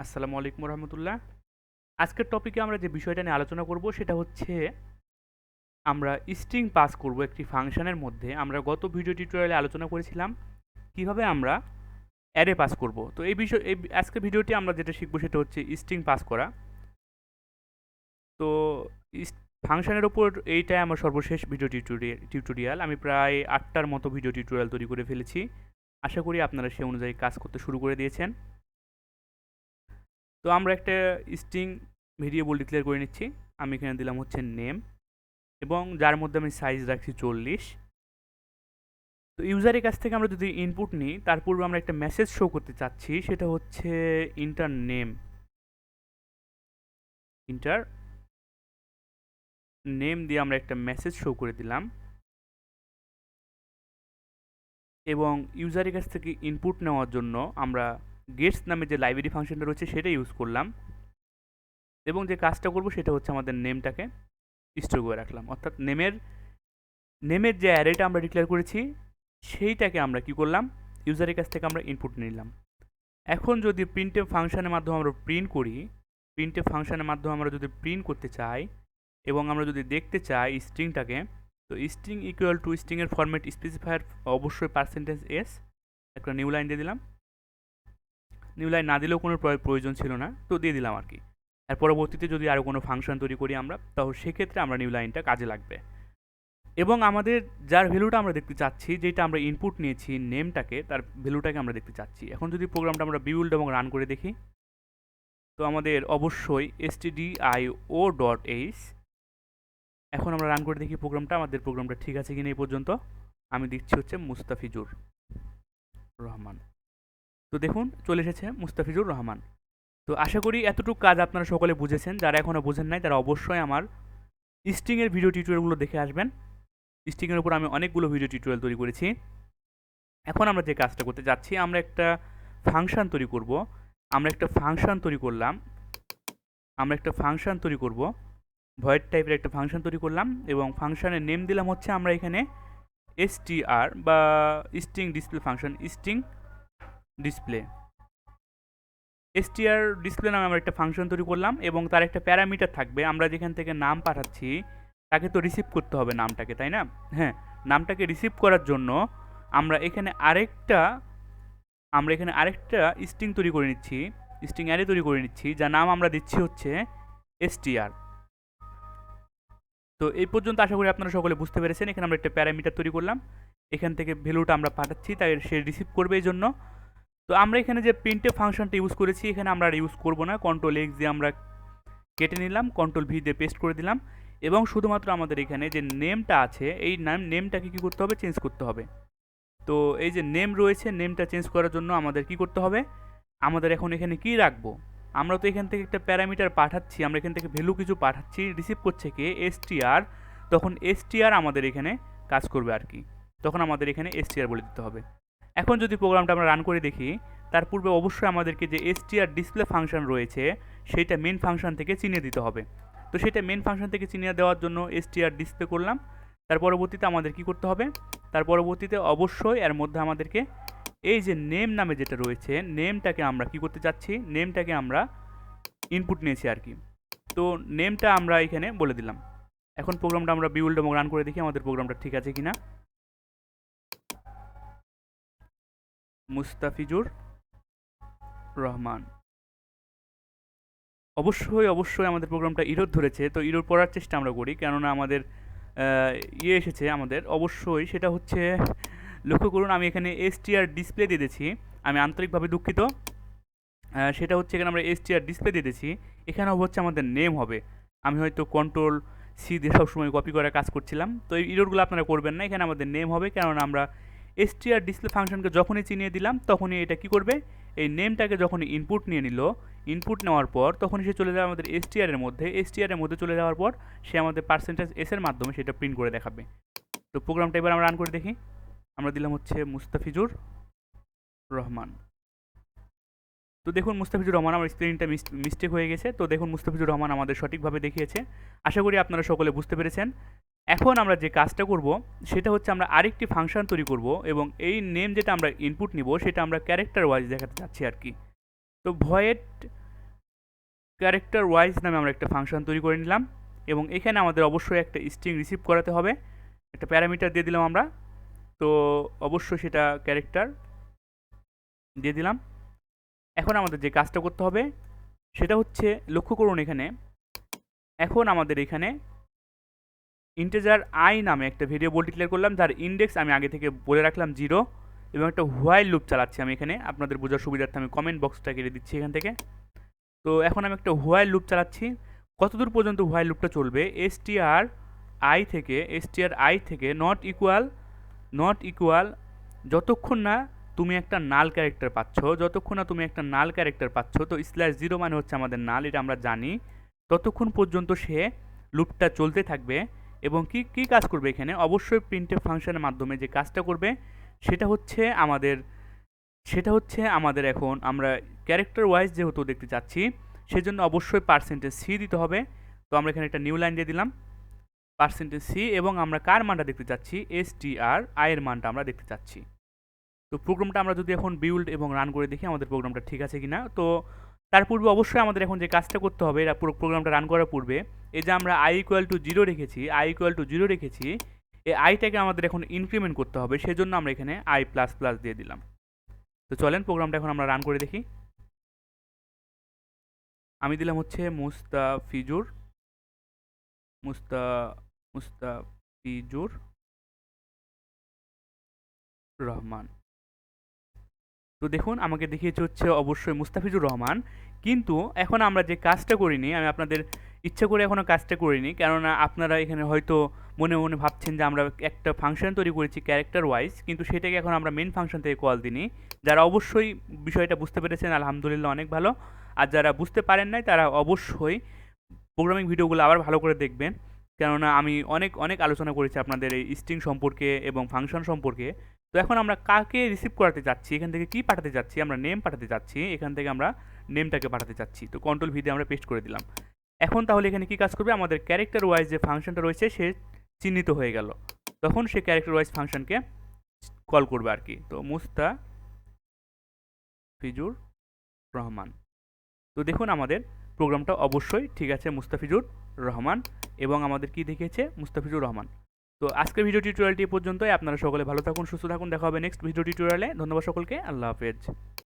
আসসালামু আলাইকুম রহমতুল্লাহ। আজকের টপিকে আমরা যে বিষয়টা নিয়ে আলোচনা করব সেটা হচ্ছে আমরা স্ট্রিং পাস করব একটি ফাংশনের মধ্যে। আমরা গত ভিডিও টিউটোরিয়ালে আলোচনা করেছিলাম কিভাবে আমরা অ্যারে পাস করব। তো এই আজকের ভিডিওটি আমরা যেটা শিখবো সেটা হচ্ছে স্ট্রিং পাস করা। তো ফাংশনের ওপর এইটাই আমার সর্বশেষ ভিডিও টিউটোরিয়াল। আমি প্রায় 8টার মতো ভিডিও টিউটোরিয়াল তৈরি করে ফেলেছি। আশা করি আপনারা সে অনুযায়ী কাজ করতে শুরু করে দিয়েছেন। তো আমরা একটা স্ট্রিং ভেরিয়েবল ডিক্লেয়ার করে নিচ্ছি। আমি এখানে দিলাম হচ্ছে নেম, এবং যার মধ্যে আমি সাইজ রাখছি 40। তো ইউজারের কাছ থেকে আমরা যদি ইনপুট নিই তার পূর্বে আমরা একটা মেসেজ শো করতে চাচ্ছি, সেটা হচ্ছে ইন্টার নেম। ইন্টার নেম দিয়ে আমরা একটা মেসেজ শো করে দিলাম, এবং ইউজারের কাছ থেকে ইনপুট নেওয়ার জন্য আমরা গেটস নামে যে লাইব্রেরি ফাংশনটা রয়েছে সেটা ইউজ করলাম, এবং যে কাজটা করব সেটা হচ্ছে আমাদের নেমটাকে স্টোর করে রাখলাম। অর্থাৎ নেমের যে অ্যারেটা আমরা ডিক্লেয়ার করেছি সেইটাকে আমরা কি করলাম, ইউজারের কাছ থেকে আমরা ইনপুট নিলাম। এখন যদি প্রিন্টএফ ফাংশনের মাধ্যমে আমরা প্রিন্ট করি, প্রিন্টএফ ফাংশনের মাধ্যমে আমরা যদি প্রিন্ট করতে চাই এবং আমরা যদি দেখতে চাই স্ট্রিংটাকে, তো স্ট্রিং ইকুয়াল টু স্ট্রিংয়ের ফরম্যাট স্পেসিফায়ার অবশ্যই %s, একটা নিউ লাইন দিয়ে দিলাম। নিউ লাইন না দিলেও কোনো প্রয়োজন ছিল না, তো দিয়ে দিলাম আর কি। আর পরবর্তীতে যদি আরও কোনো ফাংশন তৈরি করি আমরা, তাহলে সেক্ষেত্রে আমরা নিউ লাইনটা কাজে লাগবে। এবং আমাদের যার ভ্যালুটা আমরা দেখতে চাচ্ছি, যেটা আমরা ইনপুট নিয়েছি নেমটাকে, তার ভ্যালুটাকে আমরা দেখতে চাচ্ছি। এখন যদি প্রোগ্রামটা আমরা বিল্ড এবং রান করে দেখি, তো আমাদের অবশ্যই stdio.h। এখন আমরা রান করে দেখি প্রোগ্রামটা, আমাদের প্রোগ্রামটা ঠিক আছে কিনা এই পর্যন্ত। আমি দিচ্ছি হচ্ছে মুস্তাফিজুর রহমান। তো দেখুন চলে এসেছে মুস্তাফিজুর রহমান। তো আশা করি এতটুকু কাজ আপনারা সকলে বুঝেছেন। যারা এখনও বুঝেন নাই তারা অবশ্যই আমার স্ট্রিংয়ের ভিডিও টিউটোরিয়ালগুলো দেখে আসবেন। স্ট্রিংয়ের উপর আমি অনেকগুলো ভিডিও টিউটোরিয়াল তৈরি করেছি। এখন আমরা যে কাজটা করতে যাচ্ছি, আমরা একটা ফাংশন তৈরি করব। আমরা একটা ফাংশন তৈরি করলাম, ভয়েড টাইপের একটা ফাংশন তৈরি করলাম, এবং ফাংশনের নেম দিলাম হচ্ছে আমরা এখানে str বা string display function, string display. str display নামে আমরা একটা ফাংশন তৈরি করলাম, এবং তার একটা প্যারামিটার থাকবে। আমরা যেখান থেকে নাম পাঠাচ্ছি তাকে তো রিসিভ করতে হবে নামটাকে, তাই না? হ্যাঁ, নামটাকে রিসিভ করার জন্য আমরা এখানে আরেকটা স্ট্রিং তৈরি করে নিচ্ছি, স্ট্রিং অ্যারে তৈরি করে নিচ্ছি, যার নাম আমরা দিচ্ছি হচ্ছে str। তো এই পর্যন্ত আশা করি আপনারা সকলে বুঝতে পেরেছেন। এখানে আমরা একটা প্যারামিটার তৈরি করলাম, এখান থেকে ভ্যালুটা আমরা পাঠাচ্ছি, তাই সে রিসিভ করবে এই জন্য। তো আমরা এখানে যে প্রিন্টএফ ফাংশনটা ইউজ করেছি, এখানে আমরা আর ইউজ করব না। Ctrl+X দিয়ে আমরা কেটে নিলাম, Ctrl+V দিয়ে পেস্ট করে দিলাম, এবং শুধুমাত্র আমাদের এখানে যে নেমটা আছে এই নেমটাকে কী করতে হবে, চেঞ্জ করতে হবে। তো এই যে নেম রয়েছে, নেমটা চেঞ্জ করার জন্য আমাদের কি করতে হবে, আমাদের এখন এখানে কি রাখবো, আমরা তো এখান থেকে একটা প্যারামিটার পাঠাচ্ছি, আমরা এখান থেকে ভ্যালু কিছু পাঠাচ্ছি, রিসিভ করছে কে, str। তখন str আমাদের এখানে কাজ করবে আর কি, তখন আমাদের এখানে str বলে দিতে হবে। এখন যদি প্রোগ্রামটা আমরা রান করে দেখি, তার পূর্বে অবশ্যই আমাদেরকে যে str ডিসপ্লে ফাংশন রয়েছে সেইটা মেন ফাংশন থেকে চিনিয়ে দিতে হবে। তো সেটা মেন ফাংশন থেকে চিনিয়ে দেওয়ার জন্য str ডিসপ্লে করলাম। তার পরবর্তীতে আমাদের কি করতে হবে, তার পরবর্তীতে অবশ্যই এর মধ্যে আমাদেরকে এই যে নেম নামে যেটা রয়েছে, নেমটাকে আমরা কি করতে চাচ্ছি, নেমটাকে আমরা ইনপুট নিয়েছি আর কি। তো নেমটা আমরা এখানে বলে দিলাম। এখন প্রোগ্রামটা আমরা বিল্ড এবং রান করে দেখি আমাদের প্রোগ্রামটা ঠিক আছে কিনা। মুস্তাফিজুর রহমান। অবশ্যই আমাদের প্রোগ্রামটা ইরর ধরেছে। তো ইরর পড়ার চেষ্টা আমরা করি, কেননা আমাদের এসেছে আমাদের, অবশ্যই সেটা হচ্ছে, লক্ষ্য করুন আমি এখানে str ডিসপ্লে দিয়ে দিয়েছি, আমি আন্তরিকভাবে দুঃখিত। সেটা হচ্ছে এখানে আমরা str ডিসপ্লে দিয়ে দিয়েছি, এখানেও হচ্ছে আমাদের নেম হবে। আমি হয়তো Ctrl+C দিয়ে সবসময় কপি করে কাজ করছিলাম, তো এই ইররগুলো আপনারা করবেন না। এখানে আমাদের নেম হবে, কেননা আমরা str ডিসপ্লে ফাংশনকে যখনই চিনিয়ে দিলাম তখনই এটা কি করবে, এই নেমটাকে যখনই ইনপুট নিয়ে নিল, ইনপুট নেওয়ার পর তখনই সে চলে যাবে আমাদের str এর মধ্যে। str এর মধ্যে চলে যাওয়ার পর সে আমাদের %s এর মাধ্যমে সেটা প্রিন্ট করে দেখাবে। তো প্রোগ্রামটা এবার আমরা রান করে দেখি। আমরা দিলাম হচ্ছে মুস্তাফিজুর রহমান। তো দেখুন মুস্তাফিজুর রহমান, আমার স্পেলিংটা মিস্টেক হয়ে গেছে। তো দেখুন মুস্তাফিজুর রহমান আমাদের সঠিকভাবে দেখিয়েছে। আশা করি আপনারা সকলে বুঝতে পেরেছেন। এখন আমরা যে কাজটা করব সেটা হচ্ছে আমরা আরেকটি ফাংশন তৈরি করব, এবং এই নেম যেটা আমরা ইনপুট নিব সেটা আমরা ক্যারেক্টার ওয়াইজ দেখাতে চাচ্ছি আর কি। তো ভয়েড ক্যারেক্টার ওয়াইজ নামে আমরা একটা ফাংশন তৈরি করে নিলাম এবং এখানে আমাদের অবশ্যই একটা স্ট্রিং রিসিভ করাতে হবে, একটা প্যারামিটার দিয়ে দিলাম আমরা। তো অবশ্যই সেটা ক্যারেক্টার দিয়ে দিলাম। এখন আমাদের যে কাজটা করতে হবে সেটা হচ্ছে, লক্ষ্য করুন এখানে, এখন আমাদের এখানে ইন্টিজার আই নামে একটা ভেরিয়েবল ডিক্লেয়ার করলাম, যার ইন্ডেক্স আমি আগে থেকে বলে রাখলাম 0, এবং একটা হোয়াইল লুপ চালাচ্ছি আমি এখানে। আপনাদের বোঝার সুবিধার্থে আমি কমেন্ট বক্সটা কেটে দিচ্ছি এখান থেকে। তো এখন আমি একটা হোয়াইল লুপ চালাচ্ছি। কতদূর পর্যন্ত হোয়াইল লুপটা চলবে? str i থেকে নট ইকুয়াল যতক্ষণ না তুমি একটা নাল ক্যারেক্টার পাচ্ছ, তো /0 মানে হচ্ছে আমাদের নাল, এটা আমরা জানি। ততক্ষণ পর্যন্ত সে লুপটা চলতে থাকবে এবং কি কাজ করবে এখানে? অবশ্যই প্রিন্টএফ ফাংশনের মাধ্যমে যে কাজটা করবে সেটা হচ্ছে আমাদের এখন আমরা ক্যারেক্টার ওয়াইজ যেহেতু দেখতে চাচ্ছি, সেজন্য অবশ্যই %c দিতে হবে। তো আমরা এখানে একটা নিউ লাইন দিয়ে দিলাম %c, এবং আমরা কার মানটা দেখতে চাচ্ছি? str এর মানটা আমরা দেখতে চাচ্ছি। তো প্রোগ্রামটা আমরা যদি এখন বিল্ড এবং রান করে দেখি আমাদের প্রোগ্রামটা ঠিক আছে কিনা। তো তার পূর্বে অবশ্যই আমাদের এখন যে কাজটা করতে হবে, এটা পুরো প্রোগ্রামটা রান করার পূর্বে, এই যে আমরা i=0 রেখেছি, এই আইটাকে আমাদের এখন ইনক্রিমেন্ট করতে হবে, সেজন্য আমরা এখানে i++ দিয়ে দিলাম। তো চলেন প্রোগ্রামটা এখন আমরা রান করে দেখি। আমি দিলাম হচ্ছে মুস্তাফিজুর রহমান। তো দেখুন আমাকে দেখিয়েছে হচ্ছে অবশ্যই মুস্তাফিজুর রহমান, কিন্তু এখন আমরা যে কাজটা করিনি, আমি আপনাদের ইচ্ছা করে এখনও কাজটা করিনি, কেননা আপনারা এখানে হয়তো মনে মনে ভাবছেন যে আমরা একটা ফাংশন তৈরি করেছি ক্যারেক্টার ওয়াইজ, কিন্তু সেটাকে এখন আমরা মেন ফাংশন থেকে কল দিইনি। যারা অবশ্যই বিষয়টা বুঝতে পেরেছেন আলহামদুলিল্লাহ, অনেক ভালো। আর যারা বুঝতে পারেন নাই তারা অবশ্যই প্রোগ্রামিং ভিডিওগুলো আবার ভালো করে দেখবেন, কেননা আমি অনেক অনেক আলোচনা করেছি আপনাদের এই স্ট্রিং সম্পর্কে এবং ফাংশন সম্পর্কে। তো এখন আমরা কাকে রিসিভ করাতে যাচ্ছি, এখান থেকে কি পাঠাতে যাচ্ছি? আমরা নেম পাঠাতে যাচ্ছি, এখান থেকে আমরা নেমটাকে পাঠাতে চাচ্ছি। তো কন্ট্রোল ভি দিয়ে আমরা পেস্ট করে দিলাম। এখন তাহলে এখানে কি কাজ করবে? আমাদের ক্যারেক্টার ওয়াইজ যে ফাংশনটা রয়েছে সে চিহ্নিত হয়ে গেল, তখন সে ক্যারেক্টার ওয়াইজ ফাংশনকে কল করবে আর কি। তো মুস্তাফিজুর রহমান। তো দেখুন আমাদের প্রোগ্রামটা অবশ্যই ঠিক আছে, মুস্তাফিজুর রহমান, এবং আমাদের কি দেখিয়েছে? মুস্তাফিজুর রহমান। তো আজকের ভিডিও টিউটোরিয়ালটি পর্যন্তই। আপনারা সকলে ভালো থাকুন, সুস্থ থাকুন, দেখা হবে নেক্সট ভিডিও টিউটোরিয়ালে। ধন্যবাদ সকলকে, আল্লাহ হাফেজ।